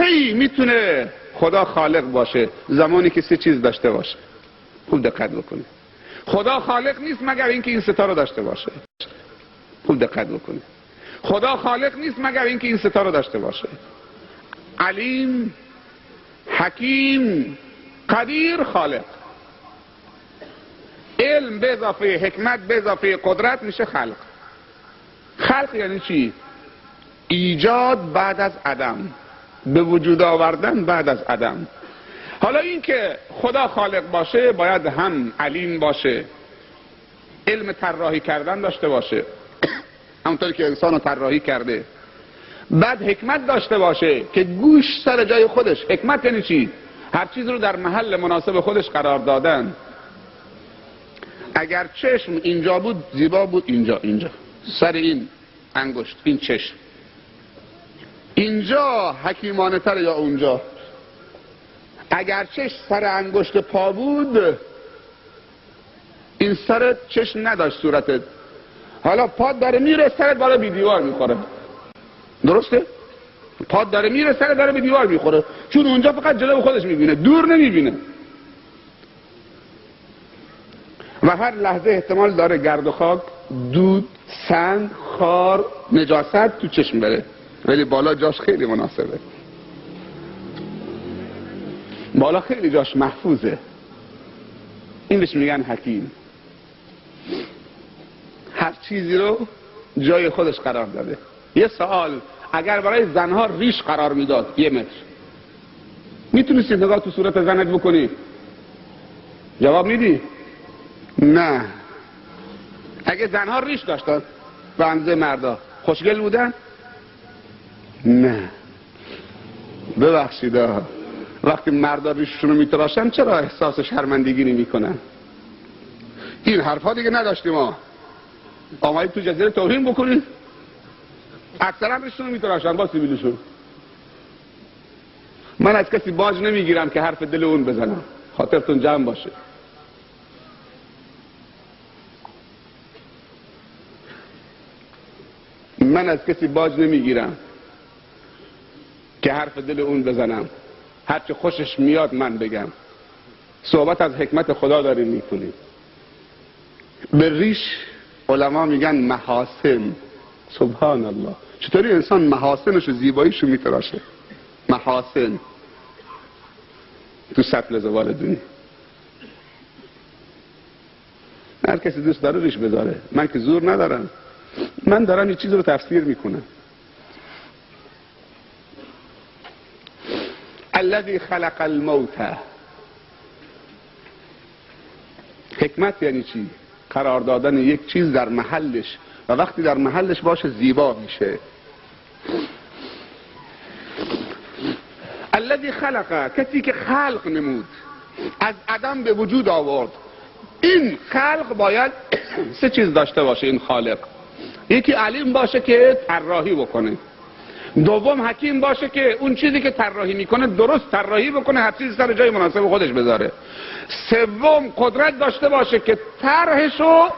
کی میتونه خدا خالق باشه؟ زمانی که سه چیز داشته باشه. خوب دقت بکنید. خدا خالق نیست مگر اینکه این ستا رو داشته باشه. خوب دقت بکنید. خدا خالق نیست مگر اینکه این ستا رو داشته باشه. علیم، حکیم، قدیر، خالق. علم به اضافه حکمت به اضافه قدرت میشه خلق. خلق یعنی چی؟ ایجاد بعد از عدم، به وجود آوردن بعد از عدم. حالا این که خدا خالق باشه باید هم علیم باشه، علم طراحی کردن داشته باشه همونطوری که انسان رو طراحی کرده، بعد حکمت داشته باشه که گوش سر جای خودش. حکمت یعنی چی؟ هر چیز رو در محل مناسب خودش قرار دادن. اگر چشم اینجا بود زیبا بود، اینجا سر این انگشت، این چشم اینجا حکیمانه تر یا اونجا. اگر چشم سر انگشت پا بود، این سر چشم نداشت صورتت، حالا پاد داره میره سرت داره بی دیوار میخوره. درسته؟ پاد داره میره سرت داره بی دیوار میخوره، چون اونجا فقط جلو خودش میبینه، دور نمیبینه و هر لحظه احتمال داره گرد و خاک، دود، سنگ، خار، نجاست تو چشم بره، ولی بالا جاش خیلی مناسبه، بالا خیلی جاش محفوظه. این بهش میگن حکیم. هر چیزی رو جای خودش قرار داده. یه سوال، اگر برای زنها ریش قرار میداد 1 متر، میتونستی نگاه تو صورت زنت بکنی؟ جواب میدی؟ نه. اگه زنها ریش داشتن به اندازه مردا، خوشگل بودن؟ نه. ببخشید وقتی مردا ریششون رو میتراشن چرا احساس شرمندگی نمیکنن؟ این حرفا دیگه نداشتیم ما. آمدید تو جزیره توهین بکنید؟ اکثرا ریششون رو میتراشن با سیبیلشون. من از کسی باج نمیگیرم که حرف دل اون بزنم، خاطرتون جمع باشه. من از کسی باج نمیگیرم که حرف دل اون بزنم، هرچه خوشش میاد من بگم. صحبت از حکمت خدا داریم میکنیم. به ریش علما میگن محاسن. سبحان الله، چطوری انسان محاسنش و زیباییشو میتراشه؟ محاسن تو سطل زوال دونی. هر کسی دوست داره ریش بذاره، من که زور ندارم، من دارم یه چیز رو تفسیر میکنم. الذی خلق الموت. حکمت یعنی چی؟ قرار دادن یک چیز در محلش و وقتی در محلش باشه زیبا میشه. الذی خلق، کسی که خلق نمود، از عدم به وجود آورد. این خلق باید 3 چیز داشته باشه. این خالق یکی علیم باشه که طراحی بکنه، دوم حکیم باشه که اون چیزی که طراحی میکنه درست طراحی بکنه، هر چیزی سر جای مناسب خودش بذاره، سوم قدرت داشته باشه که طرحشو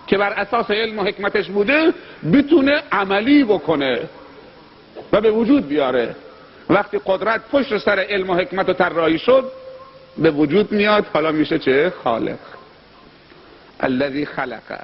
که بر اساس علم و حکمتش بوده بتونه عملی بکنه و به وجود بیاره. وقتی قدرت پشت سر علم و حکمت و طراحی شد به وجود میاد، حالا میشه چه؟ خالق. الذی خلق.